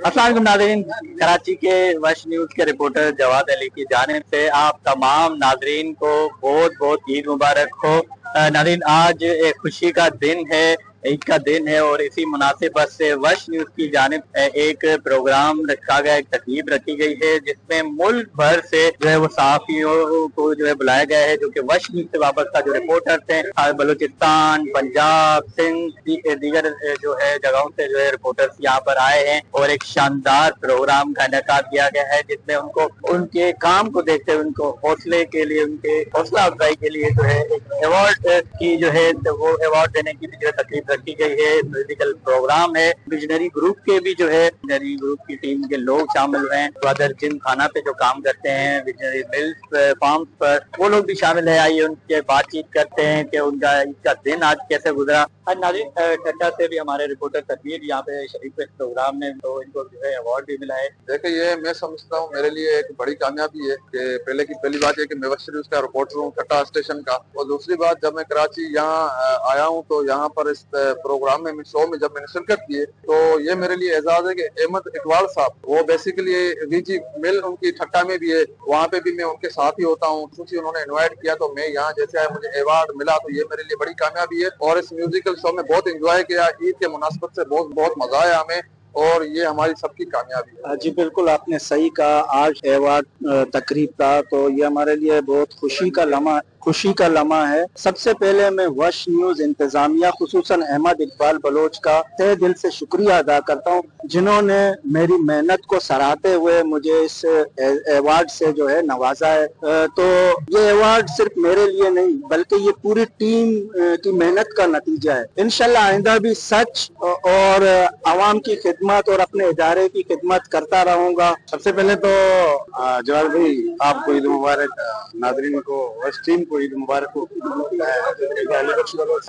अस्सलाम वालेकुम नाज़रीन, कराची के वश न्यूज़ के रिपोर्टर जवाद अली की जानिब से आप तमाम नाज़रीन को बहुत बहुत ईद मुबारक हो। नाज़रीन, आज एक खुशी का दिन है, ईद का दिन है और इसी मुनासिबत से वश न्यूज़ की जानिब एक प्रोग्राम रखा गया, एक तकरीब रखी गई है जिसमें मुल्क भर से जो है वो सहाफ़ियों को जो है बुलाया गया है, जो कि वश न्यूज़ से वाबस्ता जो रिपोर्टर्स हैं, बलूचिस्तान, पंजाब, सिंध, दीगर जो है जगहों से जो है रिपोर्टर्स यहाँ पर आए हैं और एक शानदार प्रोग्राम का इनेकाद किया गया है जिसमें उनको उनके काम को देखते हुए उनको हौसले के लिए, उनके हौसला अफजाई के लिए जो है एक अवार्ड की जो है वो अवार्ड देने की भी जो है तकरीब रखी गई है। म्यूजिकल प्रोग्राम है, विजनरी ग्रुप के भी जो है विजनरी ग्रुप की टीम के लोग शामिल हुए हैं, बदर जिम खाना पे जो काम करते हैं, विजनरी मिल्स फार्म्स पर, वो लोग भी शामिल है। आइए उनके बातचीत करते हैं कि उनका दिन आज कैसे गुजरा। आज नाज़रीन, ठट्टा से भी हमारे रिपोर्टर तकबीर यहाँ पे शरीफ इस प्रोग्राम में, तो इनको जो है अवार्ड भी मिला है। देखिए, ये मैं समझता हूँ मेरे लिए एक बड़ी कामयाबी है कि पहली बात है कि मैं वश न्यूज़ का रिपोर्टर हूँ ठट्टा स्टेशन का, और दूसरी बात जब मैं कराची यहाँ आया हूँ तो यहाँ पर इस प्रोग्राम में शो में जब मैंने शिरकत की है तो ये मेरे लिए एजाज है कि अहमद इकबाल साहब, वो बेसिकली वीजी मिल उनकी ठट्टा में भी है, वहाँ पे भी मैं उनके साथ ही होता हूँ, क्योंकि उन्होंने इन्वाइट किया तो मैं यहाँ जैसे आया, मुझे अवार्ड मिला, तो ये मेरे लिए बड़ी कामयाबी है। और इस म्यूजिकल शो में बहुत एंजॉय किया, ईद के मुनासबत से बहुत मजा आया हमें, और ये हमारी सबकी कामयाबी है। जी बिल्कुल, आपने सही कहा। आज अवार्ड तकरीब था तो ये हमारे लिए बहुत खुशी का लम्हा है। सबसे पहले मैं वश न्यूज इंतजामिया, खुसूसन अहमद इकबाल बलोच का तहे दिल से शुक्रिया अदा करता हूँ, जिन्होंने मेरी मेहनत को सराहते हुए मुझे इस अवार्ड से जो है नवाजा है। तो ये अवार्ड सिर्फ मेरे लिए नहीं बल्कि ये पूरी टीम की मेहनत का नतीजा है। इंशाल्लाह आइंदा भी सच और आवाम की खिदमत और अपने इदारे की खिदमत करता रहूंगा। सबसे पहले तो जवाब भाई, आपको ईद मुबारक, नाज़रीन को, वश टीम को ईद मुबारक हो।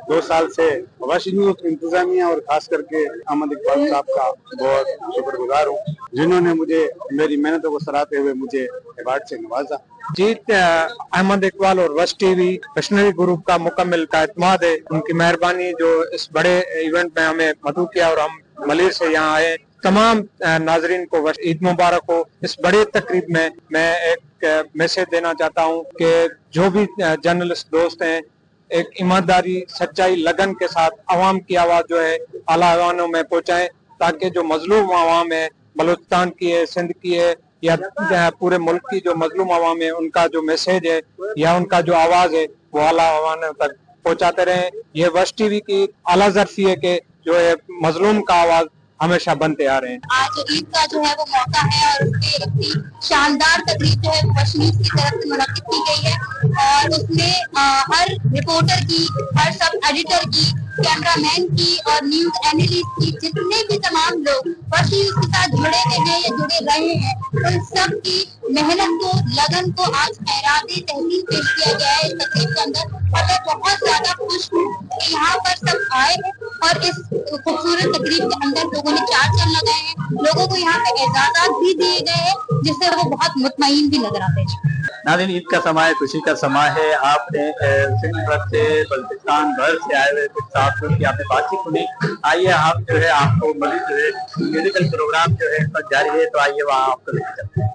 2 साल से वश न्यूज़ इंतजामिया और खास करके अहमद इकबाल साहब का बहुत शुक्रगुजार हूँ, जिन्होंने मुझे मेरी मेहनतों को सराहते हुए मुझे अवार्ड से नवाजा। जीत अहमद इकबाल और वश टीवी मिशनरी ग्रुप का मुकम्मल का एतमाद है, उनकी मेहरबानी जो इस बड़े इवेंट में हमें मदऊ किया और हम मलिर से यहाँ आए। तमाम नाजरीन को ईद मुबारक हो। इस बड़े तकरीब में मैं एक मैसेज देना चाहता हूँ कि जो भी जर्नलिस्ट दोस्त हैं, एक ईमानदारी, सच्चाई, लगन के साथ आवाम की आवाज जो है आला अवानों में पहुंचाएं, ताकि जो मजलूम आवाम है, बलूचिस्तान की है, सिंध की है, या पूरे मुल्क की जो मजलूम आवाम है, उनका जो मैसेज है या उनका जो आवाज है वो आला अवानों तक पहुंचाते रहें। ये वश टीवी की आला ज़र्फी है कि जो है मजलूम का आवाज हमेशा बनते आ रहे हैं। आज ईद का जो है वो मौका है और उसमें इतनी शानदार तकरीब जो है वश न्यूज़ की तरफ से मुनक्किद की गई है, और उसमें हर रिपोर्टर की, हर सब एडिटर की, कैमरामैन की और न्यूज एनालिस्ट की, जितने भी तमाम लोग वश न्यूज़ के साथ जुड़े हुए हैं या जुड़े रहे हैं, उन सब की मेहनत को, लगन को आज खैरात तहसील पेश किया गया है इस तकरीब के अंदर। और मैं बहुत ज्यादा खुश हूँ कि यहाँ पर सब आए हैं और इस खूबसूरत तकरीब के अंदर लोगों ने 4 चांद लगाए हैं, लोगों को यहाँ पे एजाज़ात भी दिए गए हैं, जिससे वो बहुत मुतमईन भी नजर आते हैं। नाज़रीन, ईद का समय है, खुशी का समय है। आपने सिंध भर से, बलूचिस्तान भर से आए हुए कुछ साथियों की आपने बातचीत सुनी। आइए आप जो है, आपको मज़ीद जो है म्यूजिकल प्रोग्राम जो है इस पर जारी है, तो आइए वहाँ आपको लेकर चलते हैं।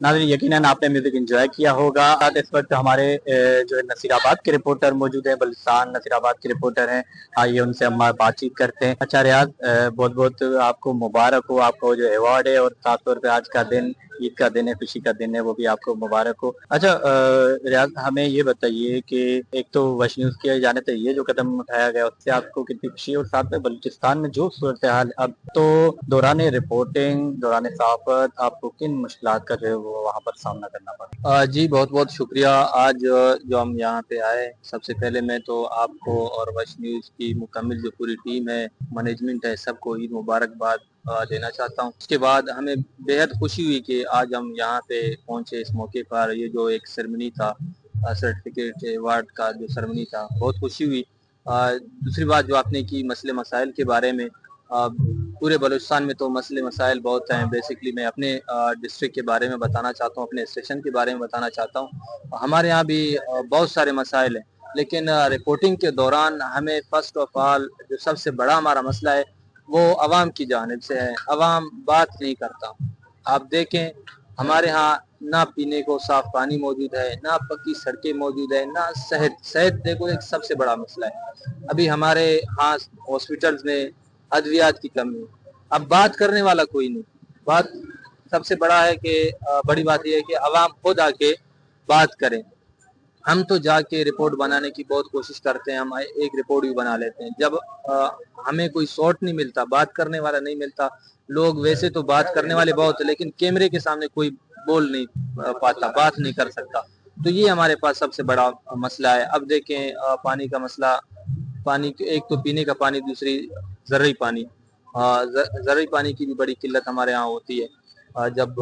नाज़रीन यकीनन आपने म्यूजिक एंजॉय किया होगा। इस वक्त हमारे जो है नसीराबाद के रिपोर्टर मौजूद है, बलूचिस्तान नसीराबाद के रिपोर्टर हैं। आइए उनसे हम बातचीत करते हैं। अच्छा रियाज, बहुत बहुत आपको मुबारक हो, आपको जो अवार्ड है और खासतौर पे आज का दिन ईद का दिन है, खुशी का दिन है, वो भी आपको मुबारक हो। अच्छा रियाज, हमें ये बताइए कि एक तो वश न्यूज़ की जानिब से ये जो कदम उठाया गया उससे आपको कितनी खुशी है, और साथ में बलूचिस्तान में जो सूरत हाल अब तो दौरान रिपोर्टिंग दौरान सहाफत आपको किन मुश्किलात का जो है वो वहाँ पर सामना करना पड़ा? जी बहुत बहुत शुक्रिया। आज जो हम यहाँ पे आए, सबसे पहले मैं तो आपको और वश न्यूज़ की मुकम्मल जो पूरी टीम है, मैनेजमेंट है, सबको ईद मुबारकबाद देना चाहता हूँ। उसके बाद हमें बेहद खुशी हुई कि आज हम यहाँ पे पहुँचे इस मौके पर। ये जो एक सेरेमनी था, सर्टिफिकेट अवार्ड का जो सेरेमनी था, बहुत खुशी हुई। दूसरी बात जो आपने की मसले मसाइल के बारे में, पूरे बलूचिस्तान में तो मसले मसाइल बहुत हैं। बेसिकली मैं अपने डिस्ट्रिक्ट के बारे में बताना चाहता हूँ, अपने स्टेशन के बारे में बताना चाहता हूँ। हमारे यहाँ भी बहुत सारे मसाइल हैं, लेकिन रिपोर्टिंग के दौरान हमें फर्स्ट ऑफ ऑल जो सबसे बड़ा हमारा मसला है वो अवाम की जानिब से है। अवाम बात नहीं करता। आप देखें, हमारे यहाँ ना पीने को साफ पानी मौजूद है, ना पक्की सड़कें मौजूद है, ना सेहत देखो एक सबसे बड़ा मसला है। अभी हमारे यहाँ हॉस्पिटल्स में अद्वियात की कमी। अब बात करने वाला कोई नहीं। बात सबसे बड़ा है कि बड़ी बात यह है कि अवाम खुद आके बात करें। हम तो जाके रिपोर्ट बनाने की बहुत कोशिश करते हैं, हम एक रिपोर्ट भी बना लेते हैं। जब हमें कोई सॉर्ट नहीं मिलता, बात करने वाला नहीं मिलता, लोग वैसे तो बात करने वाले बहुत है, लेकिन कैमरे के सामने कोई बोल नहीं पाता, बात नहीं कर सकता। तो ये हमारे पास सबसे बड़ा मसला है। अब देखें पानी का मसला, पानी एक तो पीने का पानी, दूसरी ज़रूरी पानी। ज़रूरी पानी की भी बड़ी किल्लत हमारे यहाँ होती है। जब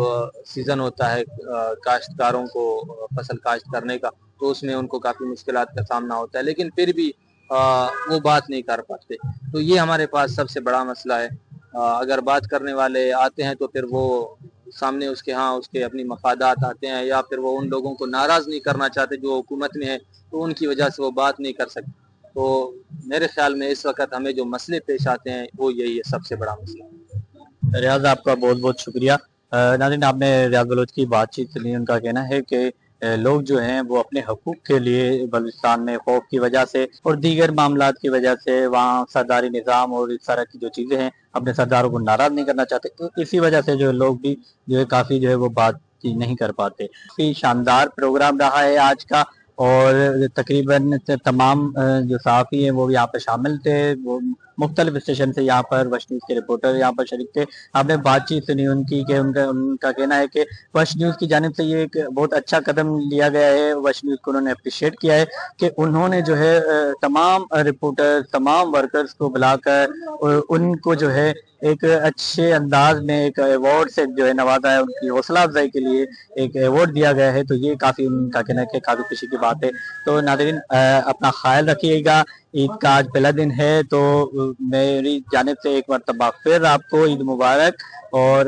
सीज़न होता है काश्तकारों को फसल काश्त करने का, तो उसमें उनको काफ़ी मुश्किलात का सामना होता है, लेकिन फिर भी वो बात नहीं कर पाते। तो ये हमारे पास सबसे बड़ा मसला है। अगर बात करने वाले आते हैं तो फिर वो सामने उसके उसके अपनी मफादात आते हैं, या फिर वो उन लोगों को नाराज़ नहीं करना चाहते जो हुकूमत में है, तो उनकी वजह से वो बात नहीं कर सकते। तो मेरे ख्याल में इस वक्त हमें जो मसले पेश आते हैं वो यही है सबसे बड़ा मसला। रियाज, आपका बहुत बहुत शुक्रिया। नाज़रीन, आपने रियाज बलोच की बातचीत सुनी। उनका कहना है कि लोग जो हैं वो अपने हकूक़ के लिए बलूचिस्तान में खौफ की वजह से और दीगर मामलात की वजह से वहाँ सरदारी निज़ाम और इस तरह की जो चीज़ें हैं अपने सरदारों को नाराज़ नहीं करना चाहते। तो इसी वजह से जो लोग भी जो है काफ़ी जो है वो बात नहीं कर पाते। काफ़ी शानदार प्रोग्राम रहा है आज का, और तकरीबन तमाम जो सहाफ़ी हैं वो भी यहाँ पर शामिल थे। वो मुख्तलिफ स्टेशन से यहाँ पर वश न्यूज़ के रिपोर्टर यहाँ पर शरीक थे। आपने बातचीत सुनी उनकी कि उनका कहना है कि वश न्यूज़ की जानिब से ये एक बहुत अच्छा कदम लिया गया है। वश न्यूज़ को उन्होंने अप्रिशिएट किया है कि उन्होंने जो है तमाम रिपोर्टर, तमाम वर्कर्स को बुलाकर उनको जो है एक अच्छे अंदाज में एक अवार्ड से जो है नवाजा है। उनकी हौसला अफजाई के लिए एक अवार्ड दिया गया है। तो ये काफ़ी उनका कहना है कि काफ़ी खुशी की बात है। तो नाज़रीन, अपना ख्याल रखिएगा। ईद का आज पहला दिन है, तो मेरी जानिब से एक मरतबा फिर आपको ईद मुबारक। और